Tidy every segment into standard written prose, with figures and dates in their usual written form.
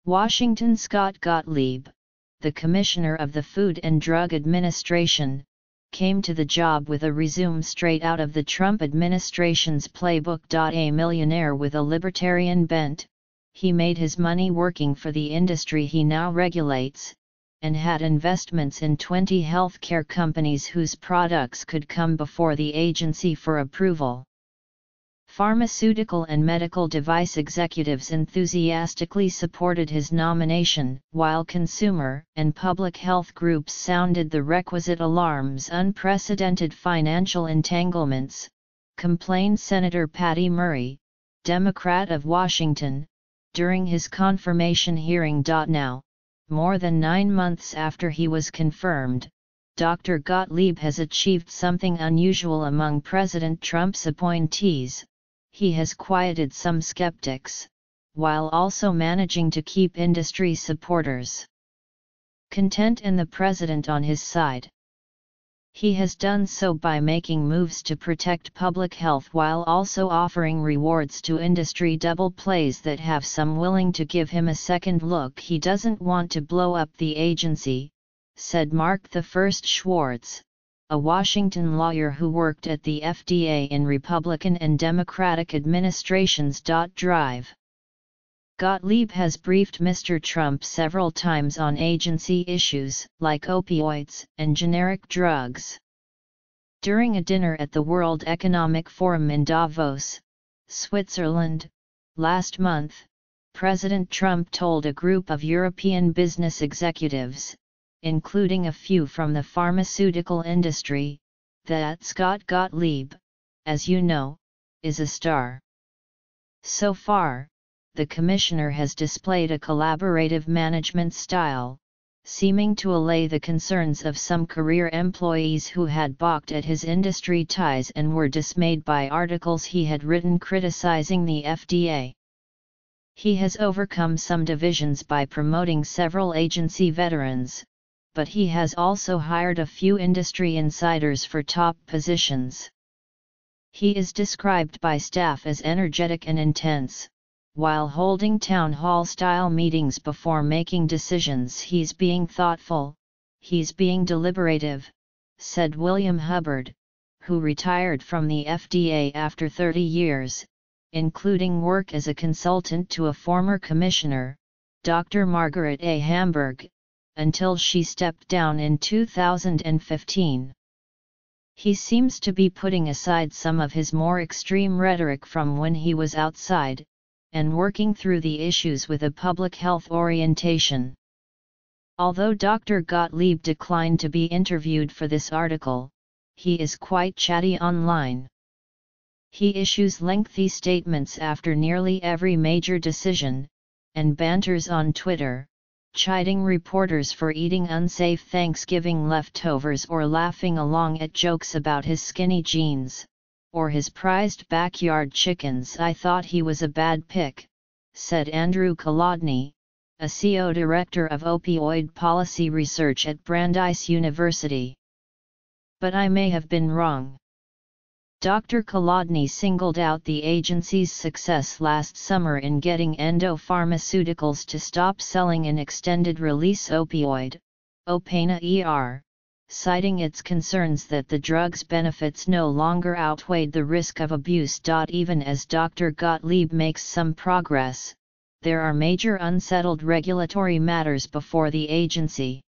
Washington. Scott Gottlieb, the Commissioner of the Food and Drug Administration, came to the job with a resume straight out of the Trump administration's playbook. A millionaire with a libertarian bent, he made his money working for the industry he now regulates, and had investments in 20 healthcare companies whose products could come before the agency for approval. Pharmaceutical and medical device executives enthusiastically supported his nomination, while consumer and public health groups sounded the requisite alarms. Unprecedented financial entanglements, complained Senator Patty Murray, Democrat of Washington, during his confirmation hearing. Now, more than 9 months after he was confirmed, Dr. Gottlieb has achieved something unusual among President Trump's appointees. He has quieted some skeptics, while also managing to keep industry supporters content and the president on his side. He has done so by making moves to protect public health while also offering rewards to industry double plays that have some willing to give him a second look. He doesn't want to blow up the agency, said Mark I. Schwartz, a Washington lawyer who worked at the FDA in Republican and Democratic administrations. Drive. Gottlieb has briefed Mr. Trump several times on agency issues, like opioids and generic drugs. During a dinner at the World Economic Forum in Davos, Switzerland, last month, President Trump told a group of European business executives, including a few from the pharmaceutical industry, that Scott Gottlieb, as you know, is a star. So far, the commissioner has displayed a collaborative management style, seeming to allay the concerns of some career employees who had balked at his industry ties and were dismayed by articles he had written criticizing the FDA. He has overcome some divisions by promoting several agency veterans, but he has also hired a few industry insiders for top positions. He is described by staff as energetic and intense. While holding town hall-style meetings before making decisions, he's being thoughtful, he's being deliberative, said William Hubbard, who retired from the FDA after 30 years, including work as a consultant to a former commissioner, Dr. Margaret A. Hamburg, until she stepped down in 2015. He seems to be putting aside some of his more extreme rhetoric from when he was outside, and working through the issues with a public health orientation. Although Dr. Gottlieb declined to be interviewed for this article, he is quite chatty online. He issues lengthy statements after nearly every major decision, and banters on Twitter, chiding reporters for eating unsafe Thanksgiving leftovers or laughing along at jokes about his skinny jeans, or his prized backyard chickens. I thought he was a bad pick, said Andrew Kolodny, a CO director of opioid policy research at Brandeis University. But I may have been wrong. Dr. Kolodny singled out the agency's success last summer in getting Endo Pharmaceuticals to stop selling an extended-release opioid, Opana ER, citing its concerns that the drug's benefits no longer outweighed the risk of abuse. Even as Dr. Gottlieb makes some progress, there are major unsettled regulatory matters before the agency.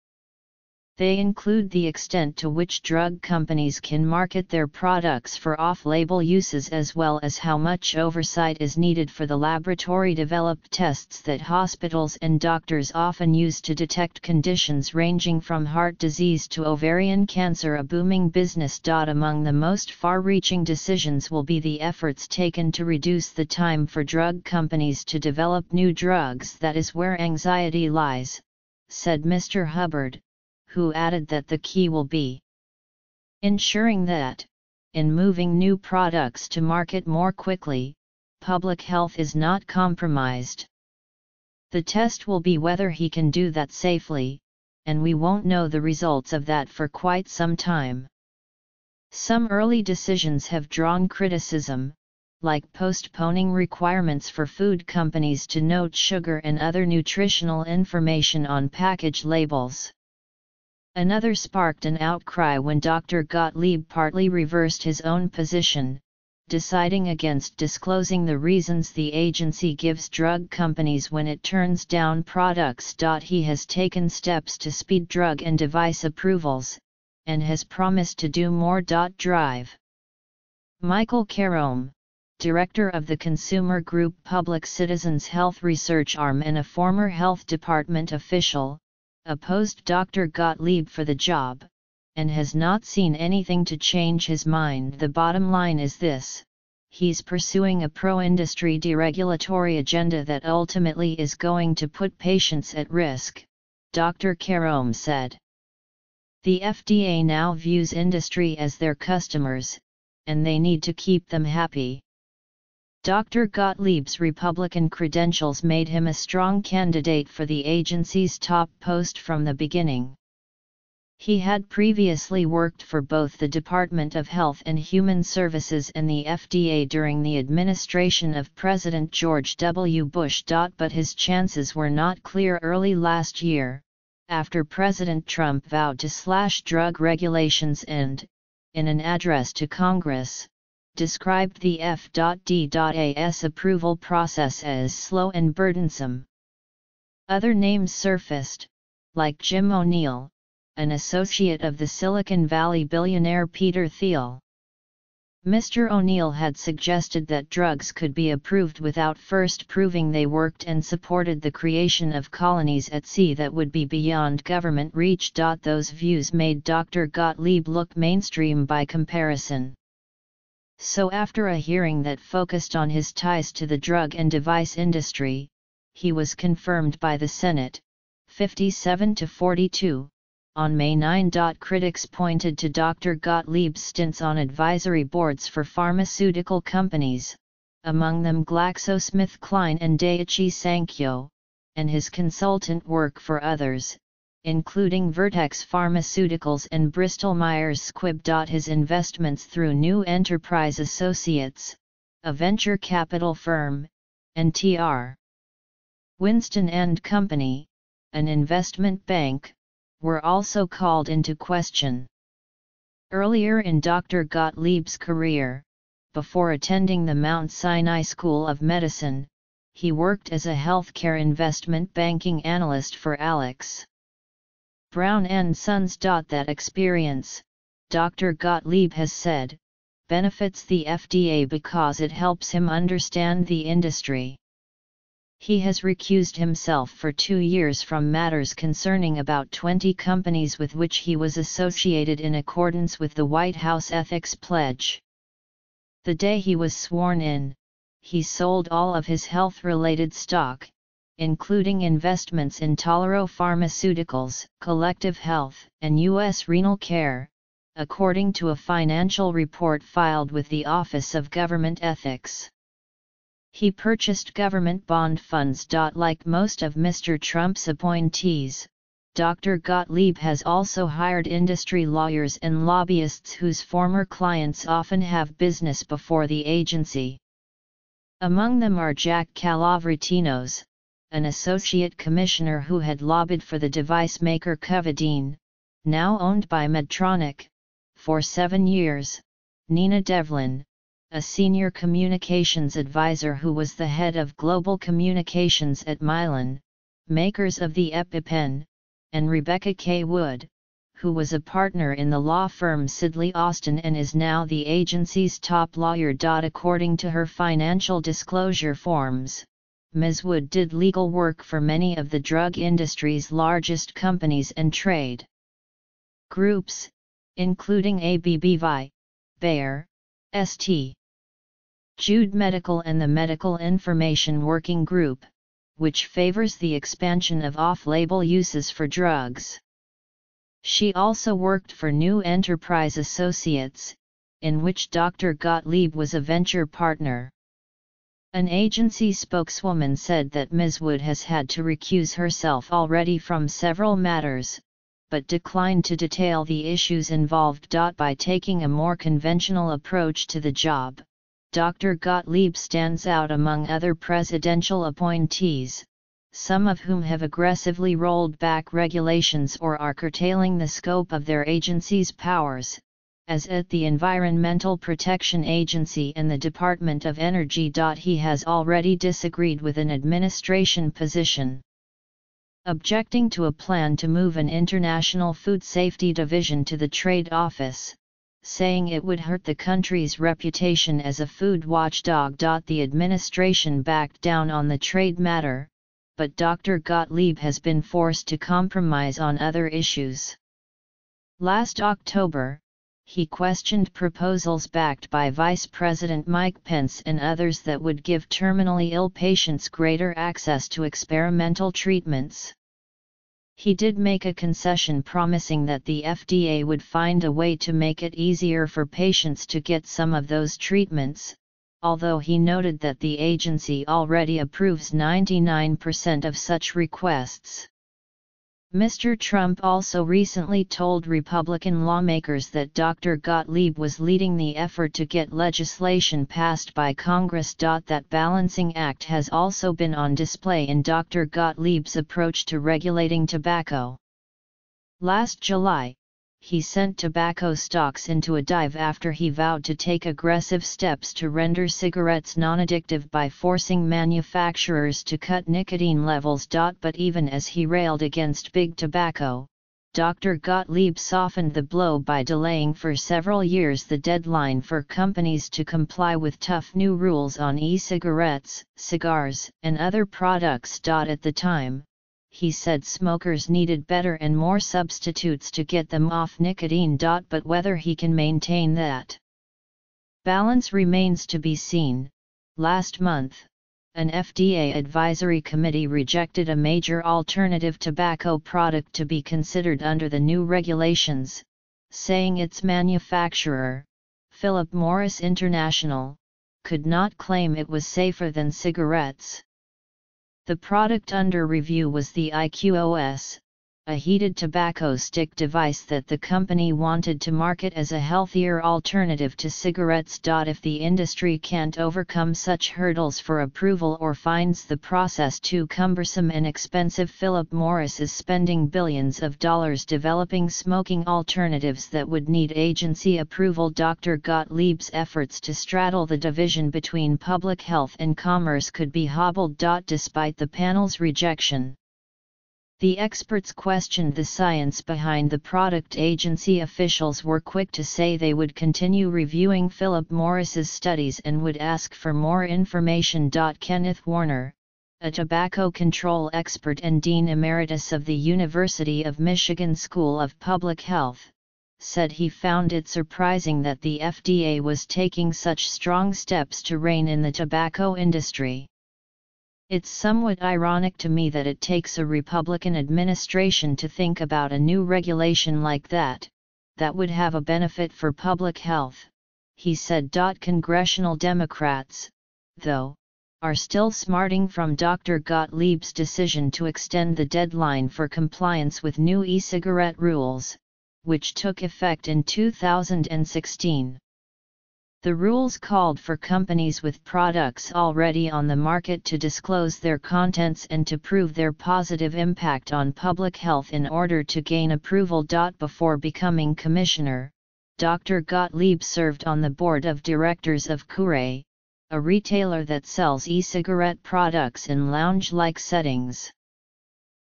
They include the extent to which drug companies can market their products for off-label uses, as well as how much oversight is needed for the laboratory-developed tests that hospitals and doctors often use to detect conditions ranging from heart disease to ovarian cancer, a booming business. Among the most far-reaching decisions will be the efforts taken to reduce the time for drug companies to develop new drugs. That is where anxiety lies, said Mr. Hubbard, who added that the key will be ensuring that, in moving new products to market more quickly, public health is not compromised. The test will be whether he can do that safely, and we won't know the results of that for quite some time. Some early decisions have drawn criticism, like postponing requirements for food companies to note sugar and other nutritional information on package labels. Another sparked an outcry when Dr. Gottlieb partly reversed his own position, deciding against disclosing the reasons the agency gives drug companies when it turns down products. He has taken steps to speed drug and device approvals, and has promised to do more. Drive. Michael Carome, director of the consumer group Public Citizens Health Research Arm and a former health department official, opposed Dr. Gottlieb for the job, and has not seen anything to change his mind. The bottom line is this: he's pursuing a pro-industry deregulatory agenda that ultimately is going to put patients at risk, Dr. Carome said. The FDA now views industry as their customers, and they need to keep them happy. Dr. Gottlieb's Republican credentials made him a strong candidate for the agency's top post from the beginning. He had previously worked for both the Department of Health and Human Services and the FDA during the administration of President George W. Bush. But his chances were not clear early last year, after President Trump vowed to slash drug regulations and, in an address to Congress, described the F.D.A.'s approval process as slow and burdensome. Other names surfaced, like Jim O'Neill, an associate of the Silicon Valley billionaire Peter Thiel. Mr. O'Neill had suggested that drugs could be approved without first proving they worked and supported the creation of colonies at sea that would be beyond government reach. Those views made Dr. Gottlieb look mainstream by comparison. So after a hearing that focused on his ties to the drug and device industry, he was confirmed by the Senate, 57-42, on May 9. Critics pointed to Dr. Gottlieb's stints on advisory boards for pharmaceutical companies, among them GlaxoSmithKline and Daiichi Sankyo, and his consultant work for others, including Vertex Pharmaceuticals and Bristol-Myers Squibb. His investments through New Enterprise Associates, a venture capital firm, and T.R. Winston & Company, an investment bank, were also called into question. Earlier in Dr. Gottlieb's career, before attending the Mount Sinai School of Medicine, he worked as a healthcare investment banking analyst for Alex. Brown & Sons. That experience, Dr. Gottlieb has said, benefits the FDA because it helps him understand the industry. He has recused himself for 2 years from matters concerning about 20 companies with which he was associated in accordance with the White House Ethics Pledge. The day he was sworn in, he sold all of his health-related stock, including investments in Tolero Pharmaceuticals, Collective Health, and U.S. Renal Care, according to a financial report filed with the Office of Government Ethics. He purchased government bond funds. Like most of Mr. Trump's appointees, Dr. Gottlieb has also hired industry lawyers and lobbyists whose former clients often have business before the agency. Among them are Jack Calavrattinos, an associate commissioner who had lobbied for the device maker Covidien, now owned by Medtronic, for 7 years, Nina Devlin, a senior communications advisor who was the head of global communications at Mylan, makers of the EpiPen, and Rebecca K. Wood, who was a partner in the law firm Sidley Austin and is now the agency's top lawyer. According to her financial disclosure forms, Ms. Wood did legal work for many of the drug industry's largest companies and trade groups, including AbbVie, Bayer, St. Jude Medical and the Medical Information Working Group, which favors the expansion of off-label uses for drugs. She also worked for New Enterprise Associates, in which Dr. Gottlieb was a venture partner. An agency spokeswoman said that Ms. Wood has had to recuse herself already from several matters, but declined to detail the issues involved. By taking a more conventional approach to the job, Dr. Gottlieb stands out among other presidential appointees, some of whom have aggressively rolled back regulations or are curtailing the scope of their agency's powers, as at the Environmental Protection Agency and the Department of Energy. He has already disagreed with an administration position, objecting to a plan to move an international food safety division to the trade office, saying it would hurt the country's reputation as a food watchdog. The administration backed down on the trade matter, but Dr. Gottlieb has been forced to compromise on other issues. Last October, he questioned proposals backed by Vice President Mike Pence and others that would give terminally ill patients greater access to experimental treatments. He did make a concession promising that the FDA would find a way to make it easier for patients to get some of those treatments, although he noted that the agency already approves 99% of such requests. Mr. Trump also recently told Republican lawmakers that Dr. Gottlieb was leading the effort to get legislation passed by Congress. That balancing act has also been on display in Dr. Gottlieb's approach to regulating tobacco. Last July, he sent tobacco stocks into a dive after he vowed to take aggressive steps to render cigarettes non-addictive by forcing manufacturers to cut nicotine levels. But even as he railed against big tobacco, Dr. Gottlieb softened the blow by delaying for several years the deadline for companies to comply with tough new rules on e-cigarettes, cigars, and other products. At the time, he said smokers needed better and more substitutes to get them off nicotine. But whether he can maintain that balance remains to be seen. Last month, an FDA advisory committee rejected a major alternative tobacco product to be considered under the new regulations, saying its manufacturer, Philip Morris International, could not claim it was safer than cigarettes. The product under review was the IQOS, a heated tobacco stick device that the company wanted to market as a healthier alternative to cigarettes. If the industry can't overcome such hurdles for approval or finds the process too cumbersome and expensive, Philip Morris is spending billions of dollars developing smoking alternatives that would need agency approval. Dr. Gottlieb's efforts to straddle the division between public health and commerce could be hobbled. Despite the panel's rejection, the experts questioned the science behind the product. Agency officials were quick to say they would continue reviewing Philip Morris's studies and would ask for more information. Kenneth Warner, a tobacco control expert and Dean Emeritus of the University of Michigan School of Public Health, said he found it surprising that the FDA was taking such strong steps to rein in the tobacco industry. It's somewhat ironic to me that it takes a Republican administration to think about a new regulation like that would have a benefit for public health, he said. Congressional Democrats, though, are still smarting from Dr. Gottlieb's decision to extend the deadline for compliance with new e-cigarette rules, which took effect in 2016. The rules called for companies with products already on the market to disclose their contents and to prove their positive impact on public health in order to gain approval. Before becoming commissioner, Dr. Gottlieb served on the board of directors of Keurig, a retailer that sells e-cigarette products in lounge-like settings.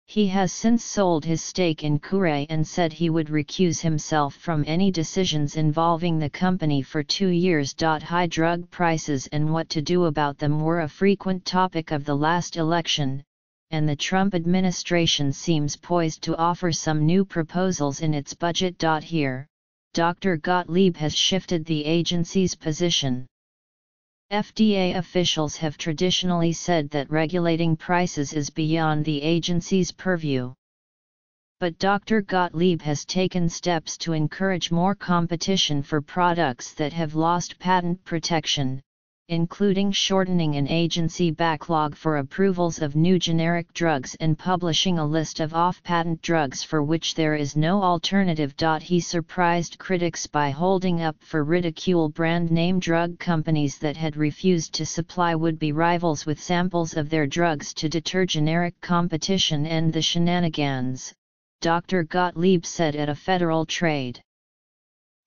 He has since sold his stake in Keurig and said he would recuse himself from any decisions involving the company for 2 years. High drug prices and what to do about them were a frequent topic of the last election, and the Trump administration seems poised to offer some new proposals in its budget. Here, Dr. Gottlieb has shifted the agency's position. FDA officials have traditionally said that regulating prices is beyond the agency's purview. But Dr. Gottlieb has taken steps to encourage more competition for products that have lost patent protection, including shortening an agency backlog for approvals of new generic drugs and publishing a list of off-patent drugs for which there is no alternative. He surprised critics by holding up for ridicule brand name drug companies that had refused to supply would-be rivals with samples of their drugs to deter generic competition and the shenanigans, Dr. Gottlieb said at a Federal Trade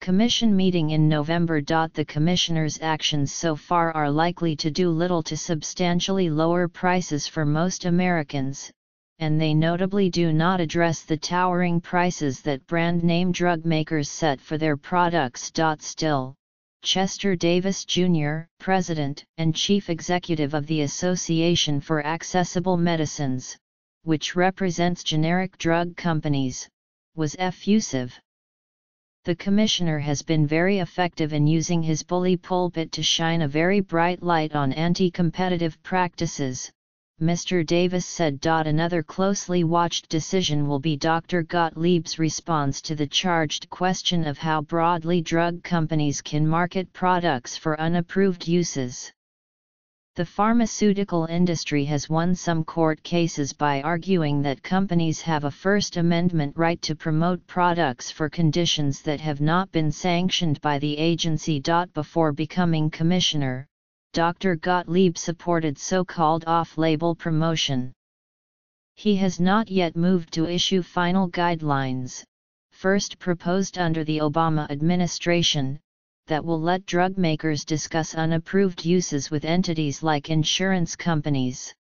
Commission meeting in November. The Commissioner's actions so far are likely to do little to substantially lower prices for most Americans, and they notably do not address the towering prices that brand name drug makers set for their products. Still, Chester Davis Jr., President and Chief Executive of the Association for Accessible Medicines, which represents generic drug companies, was effusive. The Commissioner has been very effective in using his bully pulpit to shine a very bright light on anti-competitive practices, Mr. Davis said. Another closely watched decision will be Dr. Gottlieb's response to the charged question of how broadly drug companies can market products for unapproved uses. The pharmaceutical industry has won some court cases by arguing that companies have a First Amendment right to promote products for conditions that have not been sanctioned by the agency. Before becoming commissioner, Dr. Gottlieb supported so-called off-label promotion. He has not yet moved to issue final guidelines, first proposed under the Obama administration, that will let drug makers discuss unapproved uses with entities like insurance companies.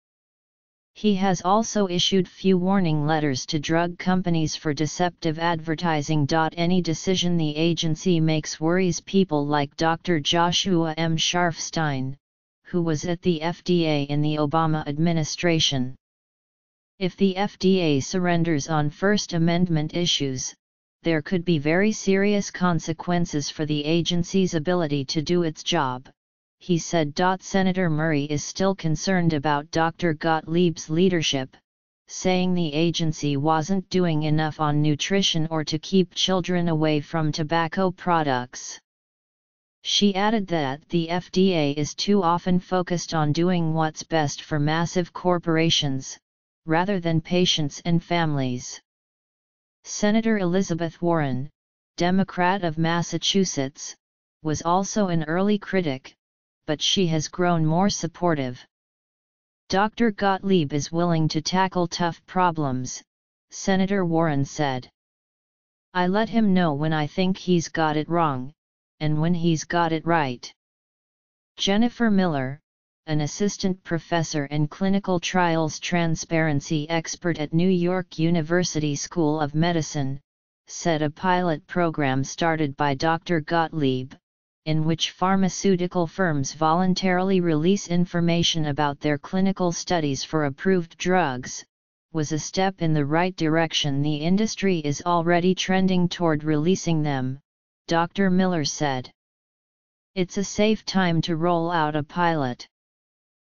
He has also issued few warning letters to drug companies for deceptive advertising. Any decision the agency makes worries people like Dr. Joshua M. Scharfstein, who was at the FDA in the Obama administration. If the FDA surrenders on First Amendment issues, there could be very serious consequences for the agency's ability to do its job, he said. Senator Murray is still concerned about Dr. Gottlieb's leadership, saying the agency wasn't doing enough on nutrition or to keep children away from tobacco products. She added that the FDA is too often focused on doing what's best for massive corporations, rather than patients and families. Senator Elizabeth Warren, Democrat of Massachusetts, was also an early critic, but she has grown more supportive. Dr. Gottlieb is willing to tackle tough problems, Senator Warren said. I let him know when I think he's got it wrong, and when he's got it right. Jennifer Miller, an assistant professor and clinical trials transparency expert at New York University School of Medicine, said a pilot program started by Dr. Gottlieb, in which pharmaceutical firms voluntarily release information about their clinical studies for approved drugs, was a step in the right direction. The industry is already trending toward releasing them, Dr. Miller said. It's a safe time to roll out a pilot.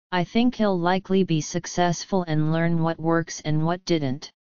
I think he'll likely be successful and learn what works and what didn't.